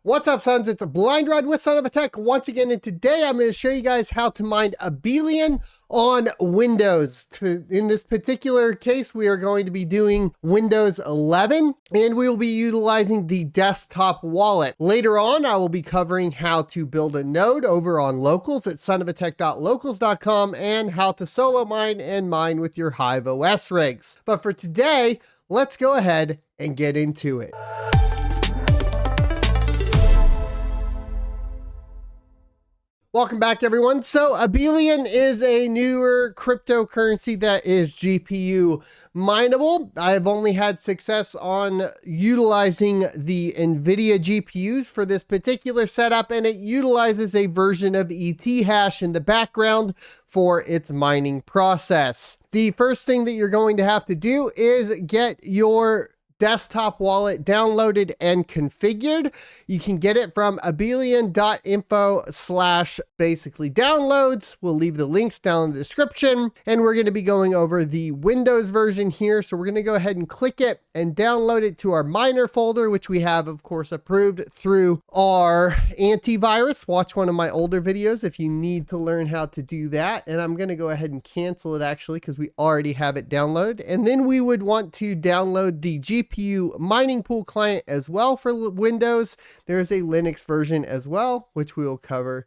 What's up, sons? It's a Blind Ride with Son of a Tech once again, and today I'm going to show you guys how to mine Abelian on Windows. In this particular case, we are going to be doing Windows 11, and we will be utilizing the desktop wallet. Later on, I will be covering how to build a node over on locals at sonofatech.locals.com and how to solo mine and mine with your Hive OS rigs. But for today, let's go ahead and get into it. Welcome back, everyone. So Abelian is a newer cryptocurrency that is GPU mineable. I've only had success on utilizing the NVIDIA GPUs for this particular setup, and it utilizes a version of ETH hash in the background for its mining process. The first thing that you're going to have to do is get your desktop wallet downloaded and configured. You can get it from abelian.info/downloads. We'll leave the links down in the description, and we're going to be going over the Windows version here. So we're going to go ahead and click it and download it to our miner folder, which we have, of course, approved through our antivirus. Watch one of my older videos if you need to learn how to do that. And I'm going to go ahead and cancel it actually, because we already have it downloaded. And then we would want to download the GPU mining pool client as well for Windows. There's a Linux version as well, which we will cover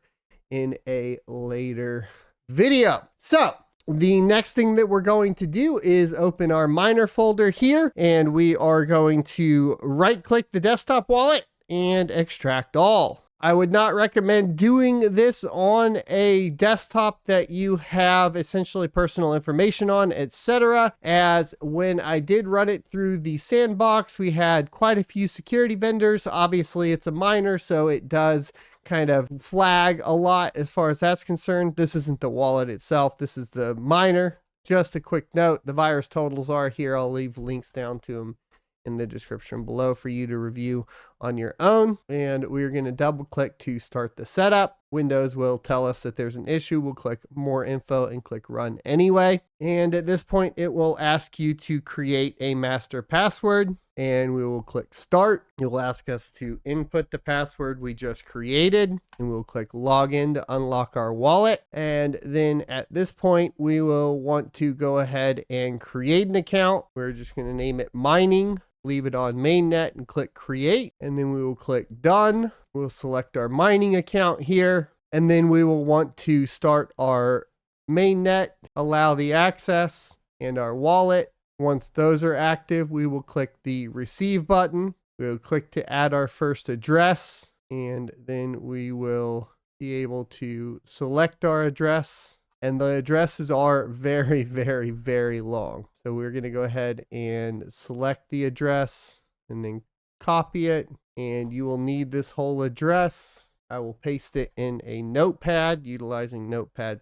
in a later video. So the next thing that we're going to do is open our miner folder here, and we are going to right click the desktop wallet and extract all. I would not recommend doing this on a desktop that you have essentially personal information on, etc. As when I did run it through the sandbox, we had quite a few security vendors. Obviously, it's a miner, so it does kind of flag a lot as far as that's concerned. This isn't the wallet itself. This is the miner. Just a quick note, the virus totals are here. I'll leave links down to them in the description below for you to review on your own. And we're going to double click to start the setup. Windows will tell us that there's an issue. We'll click more info and click run anyway. And at this point, it will ask you to create a master password, and we will click start. It will ask us to input the password we just created, and we'll click login to unlock our wallet. And then at this point, we will want to go ahead and create an account. We're just going to name it mining. Leave it on mainnet and click create, and then we will click done. We'll select our mining account here, and then we will want to start our mainnet, allow the access, and our wallet. Once those are active, we will click the receive button. We'll click to add our first address, and then we will be able to select our address. And the addresses are very, very, very long. So we're going to go ahead and select the address and then copy it. And you will need this whole address. I will paste it in a notepad utilizing Notepad++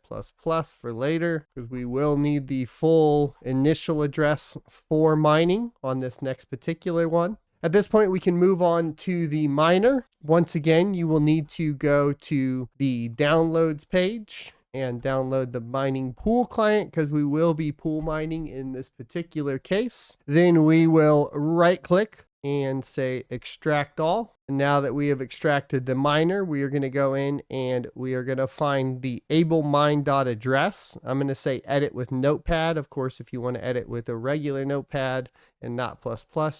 for later, because we will need the full initial address for mining on this next particular one. At this point, we can move on to the miner. Once again, you will need to go to the downloads page and download the mining pool client, because we will be pool mining in this particular case. Then we will right click and say extract all. And now that we have extracted the miner, we are going to go in and we are going to find the abelmine.address. I'm going to say edit with notepad. Of course, if you want to edit with a regular notepad and not ++,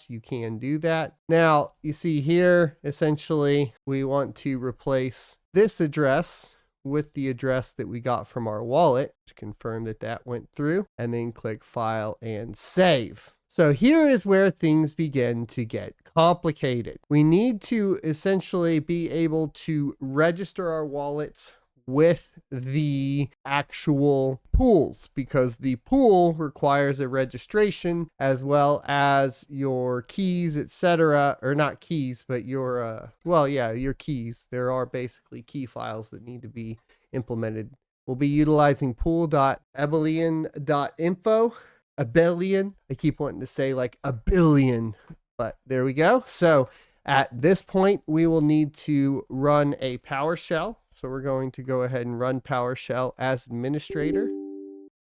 you can do that. Now you see here, essentially we want to replace this address with the address that we got from our wallet to confirm that that went through, and then click file and save. So here is where things begin to get complicated. We need to essentially be able to register our wallets with the actual pools, because the pool requires a registration as well as your keys, etc. Or not keys, but your your keys. There are basically key files that need to be implemented. We'll be utilizing pool.abelian.info. Abelian. I keep wanting to say like a billion, but there we go. So at this point, we will need to run a PowerShell. So we're going to go ahead and run PowerShell as administrator,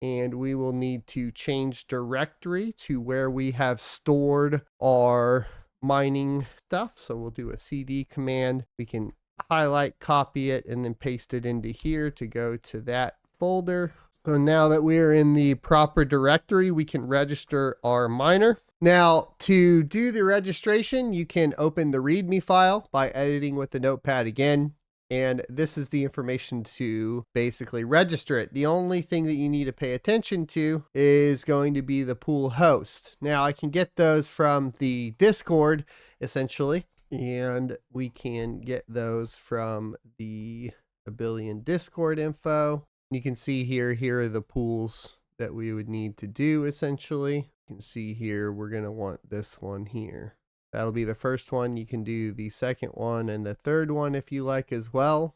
and we will need to change directory to where we have stored our mining stuff. So we'll do a CD command. We can highlight, copy it, and then paste it into here to go to that folder. So now that we're in the proper directory, we can register our miner. Now, to do the registration, you can open the README file by editing with the notepad again. And this is the information to basically register it. The only thing that you need to pay attention to is going to be the pool host. Now, I can get those from the Discord, essentially. And we can get those from the Abelian Discord info. You can see here are the pools that we would need to do, essentially. You can see here, we're going to want this one here. That'll be the first one. You can do the second one and the third one if you like as well.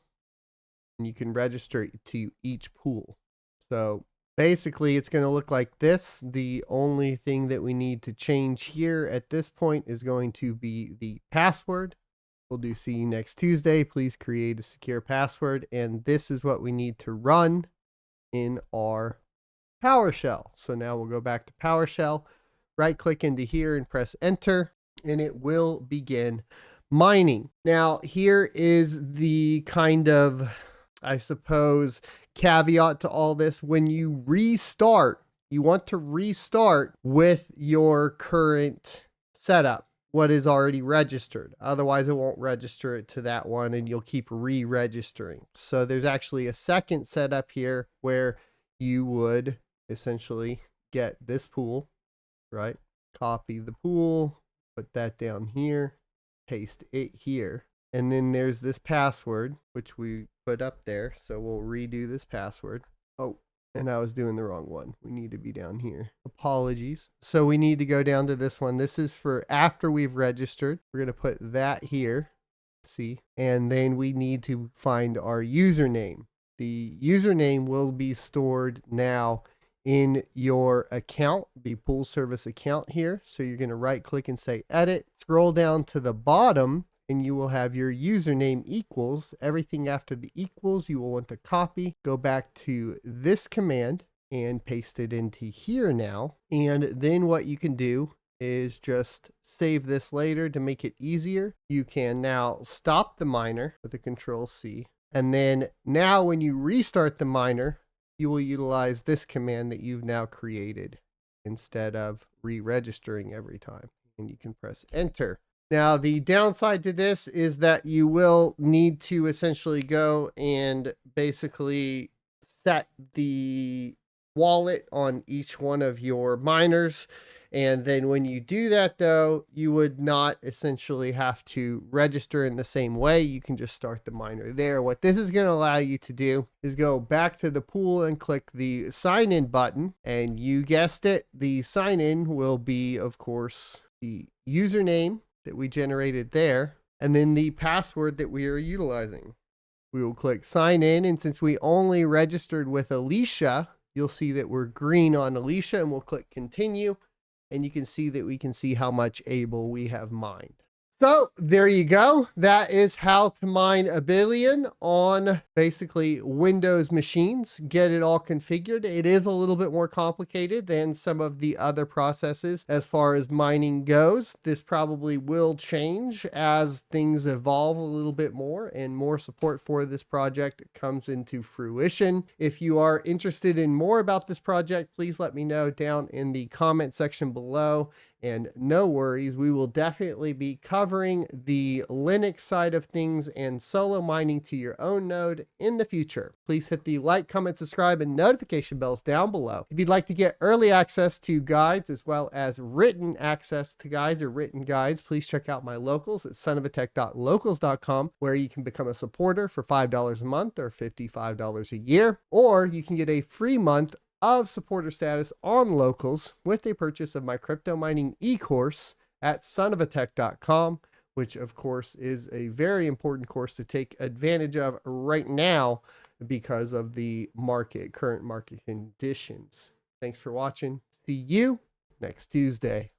And you can register to each pool. So basically, it's going to look like this. The only thing that we need to change here at this point is going to be the password. We'll do see you next Tuesday. Please create a secure password. And this is what we need to run in our PowerShell. So now we'll go back to PowerShell, right click into here and press enter, and it will begin mining. Now, here is the kind of, I suppose, caveat to all this. When you restart, you want to restart with your current setup, what is already registered. Otherwise, it won't register it to that one and you'll keep re-registering. So there's actually a second setup here where you would essentially get this pool, right? Copy the pool, put that down here, paste it here. And then there's this password, which we put up there. So we'll redo this password. Oh, and I was doing the wrong one. We need to be down here. Apologies. So we need to go down to this one. This is for after we've registered. We're going to put that here. See, and then we need to find our username. The username will be stored now in your account, the pool service account here. So you're going to right click and say edit, scroll down to the bottom, and you will have your username equals. Everything after the equals you will want to copy, go back to this command and paste it into here now. And then what you can do is just save this later to make it easier. You can now stop the miner with a Control C. And then now when you restart the miner, you will utilize this command that you've now created instead of re-registering every time. And you can press enter. Now, the downside to this is that you will need to essentially go and basically set the wallet on each one of your miners. And then when you do that, though, you would not essentially have to register in the same way. You can just start the miner there. What this is going to allow you to do is go back to the pool and click the sign in button. And you guessed it, the sign in will be, of course, the username that we generated there, and then the password that we are utilizing. We will click sign in, and since we only registered with Alicia, you'll see that we're green on Alicia, and we'll click continue, and you can see that we can see how much ABEL we have mined. So there you go. That is how to mine Abelian on basically Windows machines. Get it all configured. It is a little bit more complicated than some of the other processes as far as mining goes. This probably will change as things evolve a little bit more and more support for this project comes into fruition. If you are interested in more about this project, please let me know down in the comment section below. And no worries, we will definitely be covering the Linux side of things and solo mining to your own node in the future. Please hit the like, comment, subscribe, and notification bells down below. If you'd like to get early access to guides as well as written access to guides or written guides, please check out my locals at sonofatech.locals.com, where you can become a supporter for $5 a month or $55 a year, or you can get a free month of supporter status on locals with a purchase of my crypto mining e-course at sonofatech.com, which of course is a very important course to take advantage of right now because of the current market conditions. Thanks for watching. See you next Tuesday.